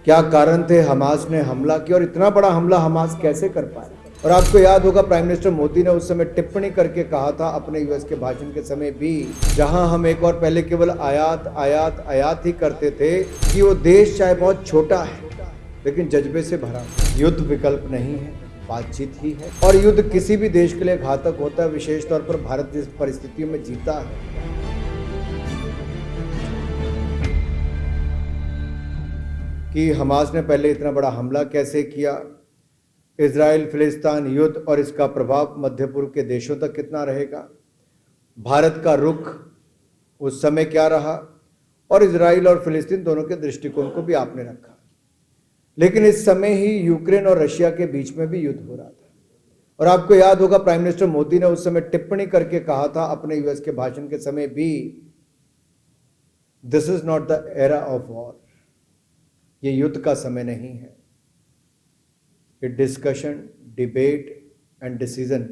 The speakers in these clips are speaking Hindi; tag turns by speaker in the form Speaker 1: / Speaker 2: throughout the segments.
Speaker 1: क्या कारण थे हमास ने हमला किया और इतना बड़ा हमला हमास कैसे कर पाया। और आपको याद होगा प्राइम मिनिस्टर मोदी ने उस समय टिप्पणी करके कहा था अपने यूएस के भाषण के समय भी, जहां हम एक और पहले केवल आयात आयात आयात ही करते थे, कि वो देश चाहे बहुत छोटा है लेकिन जज्बे से भरा। युद्ध विकल्प नहीं है, बातचीत ही है। और युद्ध किसी भी देश के लिए घातक होता है, विशेष तौर पर भारत जिस परिस्थितियों में जीता है। कि हमास ने पहले इतना बड़ा हमला कैसे किया, इजराइल फिलिस्तीन युद्ध और इसका प्रभाव मध्य पूर्व के देशों तक कितना रहेगा, भारत का रुख उस समय क्या रहा, और इजराइल और फिलिस्तीन दोनों के दृष्टिकोण को भी आपने रखा। लेकिन इस समय ही यूक्रेन और रशिया के बीच में भी युद्ध हो रहा था। और आपको याद होगा प्राइम मिनिस्टर मोदी ने उस समय टिप्पणी करके कहा था अपने यूएस के भाषण के समय भी, this is not the era of war, ये युद्ध का समय नहीं है। ये डिस्कशन, डिबेट एंड डिसीजन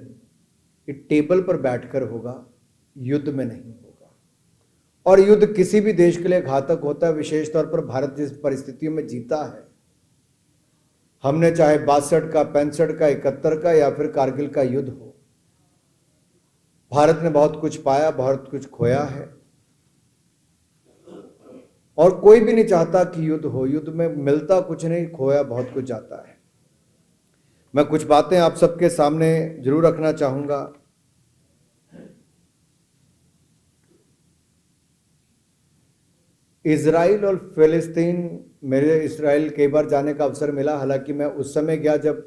Speaker 1: ये टेबल पर बैठकर होगा, युद्ध में नहीं होगा। और युद्ध किसी भी देश के लिए घातक होता है, विशेष तौर पर भारत जिस परिस्थितियों में जीता है। हमने चाहे 62 का, 65 का, 71 का या फिर कारगिल का युद्ध हो, भारत ने बहुत कुछ पाया, बहुत कुछ खोया है। और कोई भी नहीं चाहता कि युद्ध हो। युद्ध में मिलता कुछ नहीं, खोया बहुत कुछ जाता है। मैं कुछ बातें आप सबके सामने जरूर रखना चाहूंगा। इजराइल और फिलिस्तीन, मेरे इजराइल कई बार जाने का अवसर मिला, हालांकि मैं उस समय गया जब,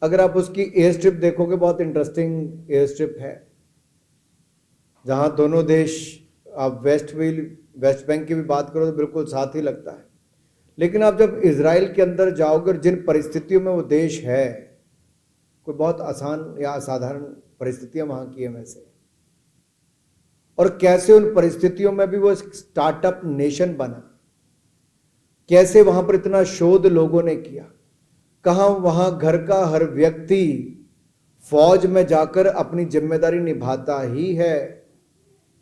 Speaker 1: अगर आप उसकी एयर स्ट्रिप देखोगे बहुत इंटरेस्टिंग एयर स्ट्रिप है, जहां दोनों देश, आप वेस्ट बैंक की भी बात करो तो बिल्कुल साथ ही लगता है। लेकिन आप जब इजराइल के अंदर जाओगे और जिन परिस्थितियों में वो देश है, कोई बहुत आसान या असाधारण परिस्थितियां वहां की है वैसे, और कैसे उन परिस्थितियों में भी वो स्टार्टअप नेशन बना, कैसे वहां पर इतना शोध लोगों ने किया, कहां वहां घर का हर व्यक्ति फौज में जाकर अपनी जिम्मेदारी निभाता ही है,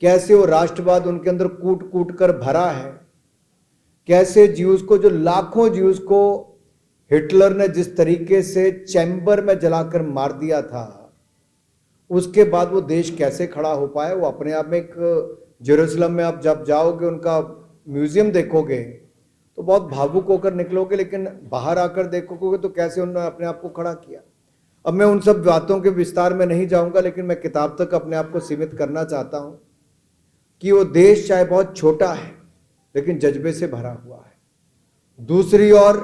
Speaker 1: कैसे वो राष्ट्रवाद उनके अंदर कूट कूट कर भरा है, कैसे ज्यूज को, जो लाखों ज्यूज को हिटलर ने जिस तरीके से चैम्बर में जलाकर मार दिया था, उसके बाद वो देश कैसे खड़ा हो पाया, वो अपने आप में एक, जेरूसलम में आप जब जाओगे उनका म्यूजियम देखोगे तो बहुत भावुक होकर निकलोगे, लेकिन बाहर आकर देखोगे तो कैसे उन्होंने अपने आप को खड़ा किया। अब मैं उन सब बातों के विस्तार में नहीं जाऊंगा, लेकिन मैं किताब तक अपने आप को सीमित करना चाहता हूं कि वो देश चाहे बहुत छोटा है लेकिन जज्बे से भरा हुआ है। दूसरी ओर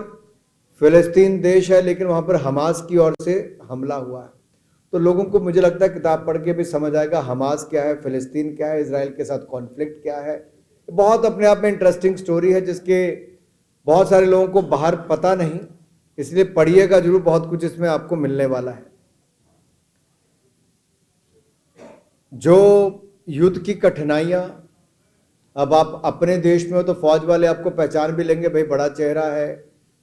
Speaker 1: फिलिस्तीन देश है, लेकिन वहां पर हमास की ओर से हमला हुआ है। तो लोगों को, मुझे लगता है किताब पढ़ के भी समझ आएगा हमास क्या है, फिलिस्तीन क्या है, इजराइल के साथ कॉन्फ्लिक्ट क्या है। बहुत अपने आप में इंटरेस्टिंग स्टोरी है, जिसके बहुत सारे लोगों को बाहर पता नहीं, इसलिए पढ़िएगा जरूर, बहुत कुछ इसमें आपको मिलने वाला है। जो युद्ध की कठिनाइयां, अब आप अपने देश में हो तो फौज वाले आपको पहचान भी लेंगे, भाई बड़ा चेहरा है,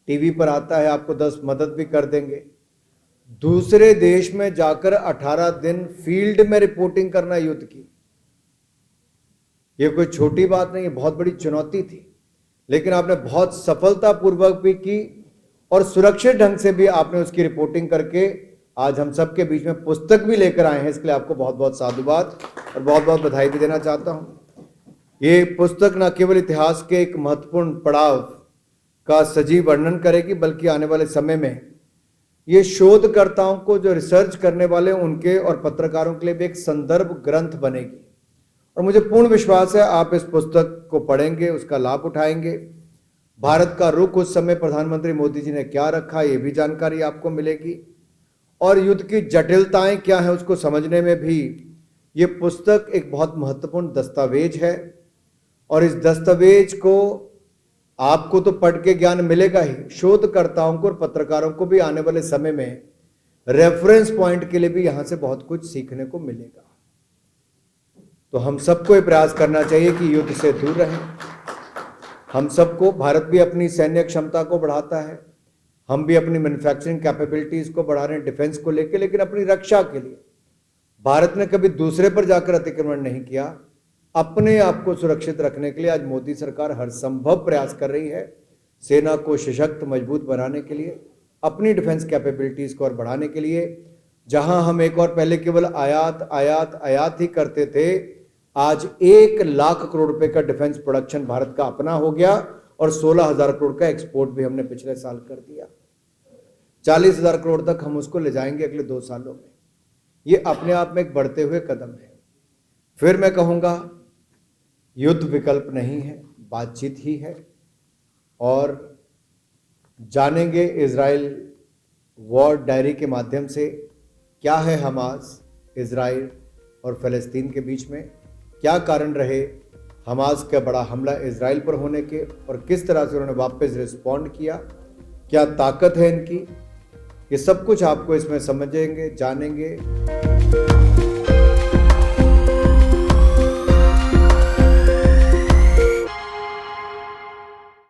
Speaker 1: टीवी पर आता है, आपको 10 मदद भी कर देंगे। दूसरे देश में जाकर 18 दिन फील्ड में रिपोर्टिंग करना युद्ध की, यह कोई छोटी बात नहीं है, बहुत बड़ी चुनौती थी। लेकिन आपने बहुत सफलतापूर्वक भी की और सुरक्षित ढंग से भी आपने उसकी रिपोर्टिंग करके आज हम सबके बीच में पुस्तक भी लेकर आए हैं। इसके लिए आपको बहुत बहुत साधुवाद और बहुत बहुत बधाई भी देना चाहता हूं। ये पुस्तक न केवल इतिहास के एक महत्वपूर्ण पड़ाव का सजीव वर्णन करेगी, बल्कि आने वाले समय में ये शोधकर्ताओं को, जो रिसर्च करने वाले उनके और पत्रकारों के लिए भी एक संदर्भ ग्रंथ बनेगी। और मुझे पूर्ण विश्वास है आप इस पुस्तक को पढ़ेंगे, उसका लाभ उठाएंगे। भारत का रुख उस समय प्रधानमंत्री मोदी जी ने क्या रखा, ये भी जानकारी आपको मिलेगी। और युद्ध की जटिलताएं क्या है उसको समझने में भी ये पुस्तक एक बहुत महत्वपूर्ण दस्तावेज है। और इस दस्तावेज को आपको तो पढ़ के ज्ञान मिलेगा ही, शोधकर्ताओं को और पत्रकारों को भी आने वाले समय में रेफरेंस पॉइंट के लिए भी यहां से बहुत कुछ सीखने को मिलेगा। तो हम सबको ये प्रयास करना चाहिए कि युद्ध से दूर रहें। हम सबको, भारत भी अपनी सैन्य क्षमता को बढ़ाता है, हम भी अपनी मैन्युफैक्चरिंग कैपेबिलिटीज को बढ़ा रहे हैं डिफेंस को लेकर, लेकिन अपनी रक्षा के लिए भारत ने कभी दूसरे पर जाकर अतिक्रमण नहीं किया। अपने आप को सुरक्षित रखने के लिए आज मोदी सरकार हर संभव प्रयास कर रही है। सेना को सशक्त मजबूत बनाने के लिए, अपनी डिफेंस कैपेबिलिटीज़ को और बढ़ाने के लिए। जहां हम एक और पहले केवल आयात आयात आयात ही करते थे, आज 1 लाख करोड़ रुपए का डिफेंस प्रोडक्शन भारत का अपना हो गया और 16,000 करोड़ का एक्सपोर्ट भी हमने पिछले साल कर दिया। 40,000 करोड़ तक हम उसको ले जाएंगे अगले 2 सालों में। ये अपने आप में एक बढ़ते हुए कदम है। फिर मैं कहूँगा, युद्ध विकल्प नहीं है, बातचीत ही है। और जानेंगे इजराइल वॉर डायरी के माध्यम से क्या है हमास, इजराइल और फ़लस्तीन के बीच में, क्या कारण रहे हमास का बड़ा हमला इजराइल पर होने के और किस तरह से उन्होंने वापस रिस्पॉन्ड किया, क्या ताकत है इनकी। ये सब कुछ आपको इसमें समझेंगे, जानेंगे।